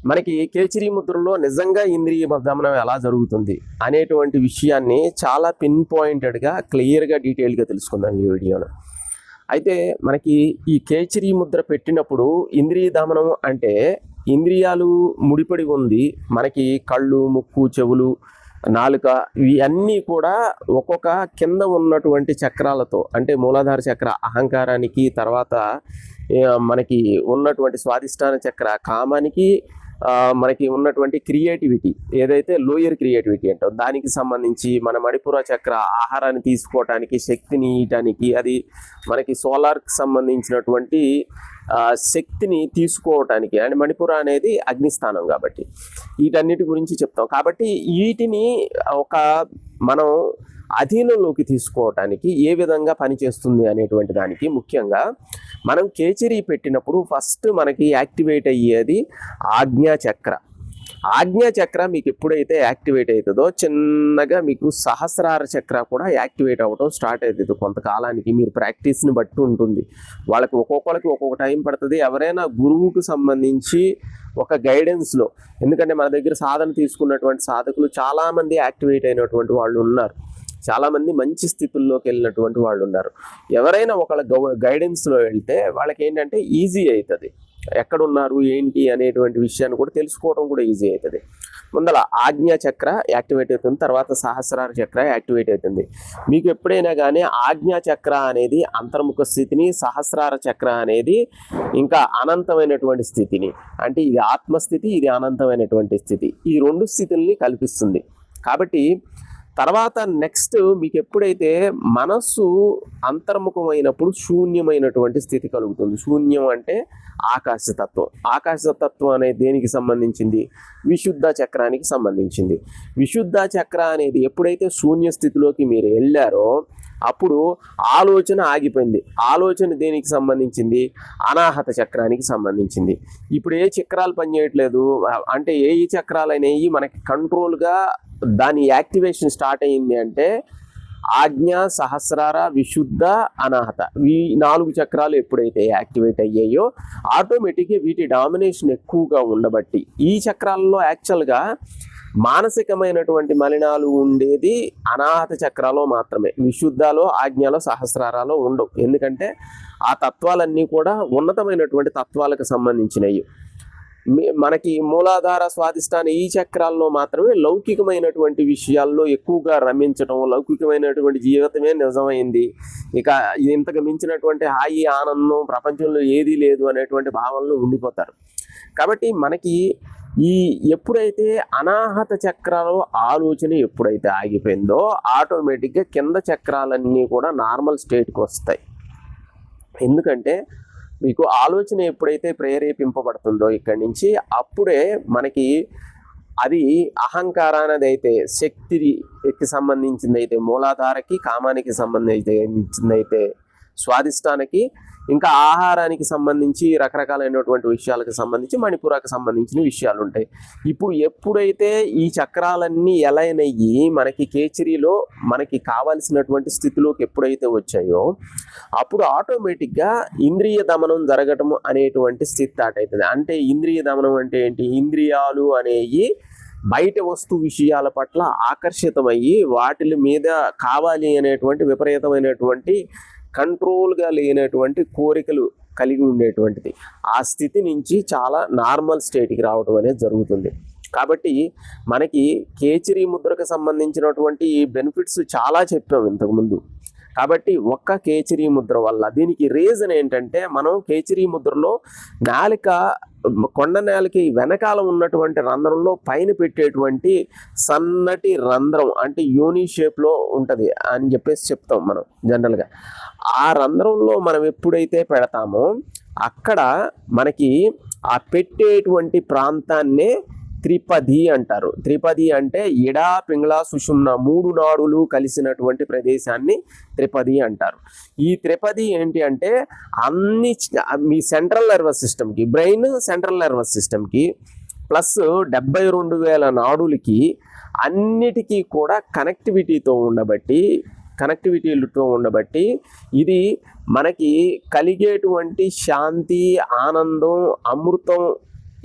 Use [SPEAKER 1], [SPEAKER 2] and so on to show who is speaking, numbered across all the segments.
[SPEAKER 1] మనకి కేచిరి ముద్రలో నిజంగా ఇంద్రియ దమనం ఎలా జరుగుతుంది అనేటువంటి విషయాన్ని చాలా పిన్ పాయింటెడ్గా క్లియర్గా డీటెయిల్గా తెలుసుకుందాం ఈ వీడియోలో. అయితే మనకి ఈ కేచిరి ముద్ర పెట్టినప్పుడు ఇంద్రియ దమనం అంటే ఇంద్రియాలు ముడిపడి ఉంది. మనకి కళ్ళు, ముక్కు, చెవులు, నాలుక ఇవన్నీ కూడా ఒక్కొక్క కింద ఉన్నటువంటి చక్రాలతో, అంటే మూలాధార చక్ర అహంకారానికి, తర్వాత మనకి ఉన్నటువంటి స్వాధిష్టాన చక్ర కామానికి, మనకి ఉన్నటువంటి క్రియేటివిటీ ఏదైతే లోయర్ క్రియేటివిటీ అంటో దానికి సంబంధించి, మన మణిపుర చక్ర ఆహారాన్ని తీసుకోవటానికి, శక్తిని ఇయటానికి, అది మనకి సోలార్కి సంబంధించినటువంటి శక్తిని తీసుకోవటానికి, అండ్ మణిపుర అనేది అగ్నిస్థానం కాబట్టి వీటన్నిటి గురించి చెప్తాం. కాబట్టి వీటిని ఒక మనం అధీనంలోకి తీసుకోవటానికి ఏ విధంగా పనిచేస్తుంది అనేటువంటి దానికి ముఖ్యంగా మనం కేచిరి పెట్టినప్పుడు ఫస్ట్ మనకి యాక్టివేట్ అయ్యేది ఆజ్ఞాచక్ర. ఆజ్ఞాచక్ర మీకు ఎప్పుడైతే యాక్టివేట్ అవుతుందో చిన్నగా మీకు సహస్రార చక్ర కూడా యాక్టివేట్ అవ్వడం స్టార్ట్ అవుతుంది. కొంతకాలానికి మీరు ప్రాక్టీస్ని బట్టి ఉంటుంది. వాళ్ళకి ఒక్కొక్కరికి ఒక్కొక్క టైం పడుతుంది. ఎవరైనా గురువుకు సంబంధించి ఒక గైడెన్స్లో, ఎందుకంటే మన దగ్గర సాధన తీసుకున్నటువంటి సాధకులు చాలామంది యాక్టివేట్ అయినటువంటి వాళ్ళు ఉన్నారు, చాలామంది మంచి స్థితుల్లోకి వెళ్ళినటువంటి వాళ్ళు ఉన్నారు. ఎవరైనా ఒకళ్ళ గైడెన్స్లో వెళ్తే వాళ్ళకి ఏంటంటే ఈజీ అవుతుంది, ఎక్కడున్నారు ఏంటి అనేటువంటి విషయాన్ని కూడా తెలుసుకోవడం కూడా ఈజీ అవుతుంది. ముందల ఆజ్ఞా చక్ర యాక్టివేట్ అవుతుంది, తర్వాత సహస్రార చక్ర యాక్టివేట్ అవుతుంది. మీకు ఎప్పుడైనా కానీ ఆజ్ఞా చక్ర అనేది అంతర్ముఖ స్థితిని, సహస్రార చక్ర అనేది ఇంకా అనంతమైనటువంటి స్థితిని, అంటే ఇది ఆత్మస్థితి, ఇది అనంతమైనటువంటి స్థితి, ఈ రెండు స్థితుల్ని కల్పిస్తుంది. కాబట్టి తర్వాత నెక్స్ట్ మీకు ఎప్పుడైతే మనస్సు అంతర్ముఖమైనప్పుడు శూన్యమైనటువంటి స్థితి కలుగుతుంది. శూన్యం అంటే ఆకాశతత్వం. ఆకాశతత్వం అనేది దేనికి సంబంధించింది? విశుద్ధ చక్రానికి సంబంధించింది. విశుద్ధ చక్ర అనేది ఎప్పుడైతే శూన్య స్థితిలోకి మీరు వెళ్ళారో అప్పుడు ఆలోచన ఆగిపోయింది. ఆలోచన దేనికి సంబంధించింది? అనాహత చక్రానికి సంబంధించింది. ఇప్పుడు ఏ చక్రాలు పనిచేయట్లేదు అంటే ఏ చక్రాలు అనేవి మనకి కంట్రోల్గా దాని యాక్టివేషన్ స్టార్ట్ అయ్యింది అంటే ఆజ్ఞ, సహస్రార, విశుద్ధ, అనాహత ఈ 4 చక్రాలు ఎప్పుడైతే యాక్టివేట్ అయ్యాయో ఆటోమేటిక్గా వీటి డామినేషన్ ఎక్కువగా ఉండబట్టి ఈ చక్రాలలో యాక్చువల్గా మానసికమైనటువంటి మలినాలు ఉండేది అనాహత చక్రాలో మాత్రమే. విశుద్ధలో, ఆజ్ఞలో, సహస్రారాలో ఉండవు. ఎందుకంటే ఆ తత్వాలన్నీ కూడా ఉన్నతమైనటువంటి తత్వాలకు సంబంధించినవి. మనకి మూలాధార, స్వాధిష్టాన ఈ చక్రాల్లో మాత్రమే లౌకికమైనటువంటి విషయాల్లో ఎక్కువగా రమించడం, లౌకికమైనటువంటి జీవితమే నిజమైంది, ఇక ఇంతకు మించినటువంటి హాయి, ఆనందం ప్రపంచంలో ఏదీ లేదు అనేటువంటి భావనలో ఉండిపోతారు. కాబట్టి మనకి ఈ ఎప్పుడైతే అనాహత చక్రాలు ఆలోచన ఎప్పుడైతే ఆగిపోయిందో ఆటోమేటిక్గా కింద చక్రాలన్నీ కూడా నార్మల్ స్టేట్కి వస్తాయి. ఎందుకంటే మీకు ఆలోచన ఎప్పుడైతే ప్రేరేపింపబడుతుందో ఇక్కడి నుంచి అప్పుడే మనకి అది అహంకారానికి అయితే, శక్తికి సంబంధించింది అయితే, మూలాధారకి, కామానికి సంబంధించింది అయితే, స్వాధిష్టానికి, ఇంకా ఆహారానికి సంబంధించి రకరకాలైనటువంటి విషయాలకు సంబంధించి మణిపురాకి సంబంధించిన విషయాలు ఉంటాయి. ఇప్పుడు ఎప్పుడైతే ఈ చక్రాలన్నీ ఎలైన్ అయ్యి మనకి కేచిరిలో మనకి కావాల్సినటువంటి స్థితిలోకి ఎప్పుడైతే వచ్చాయో అప్పుడు ఆటోమేటిక్గా ఇంద్రియ దమనం జరగటం అనేటువంటి స్థితి స్టార్ట్ అవుతుంది. అంటే ఇంద్రియ దమనం అంటే ఏంటి? ఇంద్రియాలు అనేవి బయట వస్తు విషయాల పట్ల ఆకర్షితమయ్యి వాటి మీద కావాలి అనేటువంటి విపరీతమైనటువంటి కంట్రోల్గా లేనటువంటి కోరికలు కలిగి ఉండేటువంటిది. ఆ స్థితి నుంచి చాలా నార్మల్ స్టేట్కి రావడం అనేది జరుగుతుంది. కాబట్టి మనకి కేచిరి ముద్రకు సంబంధించినటువంటి బెనిఫిట్స్ చాలా చెప్పాము ఇంతకుముందు. కాబట్టి ఒక్క కేచిరి ముద్ర వల్ల దీనికి రీజన్ ఏంటంటే మనం కేచిరి ముద్రలో నాలిక, కొండ నాలిక వెనకాల ఉన్నటువంటి రంధ్రంలో పైన పెట్టేటువంటి సన్నటి రంధ్రం అంటే యోని షేప్లో ఉంటుంది అని చెప్పేసి చెప్తాం మనం జనరల్గా. ఆ రంధ్రంలో మనం ఎప్పుడైతే పెడతామో అక్కడ మనకి ఆ పెట్టేటువంటి ప్రాంతాన్నే త్రిపది అంటారు. త్రిపది అంటే ఇడా, పింగళ, సుషుమ్న 3 నాడులు కలిసినటువంటి ప్రదేశాన్ని త్రిపది అంటారు. ఈ త్రిపది ఏంటి అంటే అన్ని మీ సెంట్రల్ నర్వస్ సిస్టమ్కి, బ్రెయిన్ సెంట్రల్ నర్వస్ సిస్టమ్కి ప్లస్ 72,000 నాడులకి అన్నిటికీ కూడా కనెక్టివిటీతో ఉండబట్టి ఇది మనకి కలిగేటువంటి శాంతి, ఆనందం, అమృతం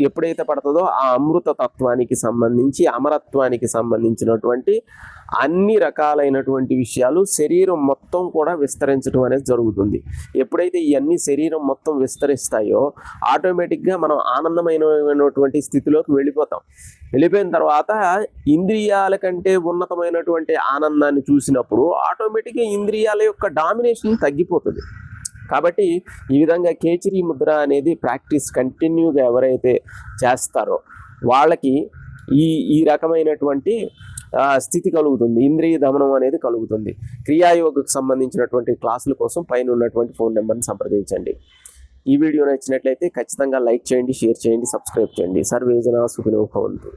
[SPEAKER 1] ఎప్పుడైతే పడుతుందో ఆ అమృత తత్వానికి సంబంధించి అమరత్వానికి సంబంధించినటువంటి అన్ని రకాలైనటువంటి విషయాలు శరీరం మొత్తం కూడా విస్తరించడం అనేది జరుగుతుంది. ఎప్పుడైతే ఇవన్నీ శరీరం మొత్తం విస్తరిస్తాయో ఆటోమేటిక్గా మనం ఆనందమైనటువంటి స్థితిలోకి వెళ్ళిపోతాం. వెళ్ళిపోయిన తర్వాత ఇంద్రియాల కంటే ఉన్నతమైనటువంటి ఆనందాన్ని చూసినప్పుడు ఆటోమేటిక్గా ఇంద్రియాల యొక్క డామినేషన్ తగ్గిపోతుంది. కాబట్టి ఈ విధంగా కేచరి ముద్ర అనేది ప్రాక్టీస్ కంటిన్యూగా ఎవరైతే చేస్తారో వాళ్ళకి ఈ రకమైనటువంటి స్థితి కలుగుతుంది, ఇంద్రియ దమనం అనేది కలుగుతుంది. క్రియాయోగకు సంబంధించినటువంటి క్లాసుల కోసం పైన ఉన్నటువంటి ఫోన్ నెంబర్ని సంప్రదించండి. ఈ వీడియో నచ్చినట్లయితే ఖచ్చితంగా లైక్ చేయండి, షేర్ చేయండి, సబ్స్క్రైబ్ చేయండి. సర్వే జనా సుఖినో భవంతు.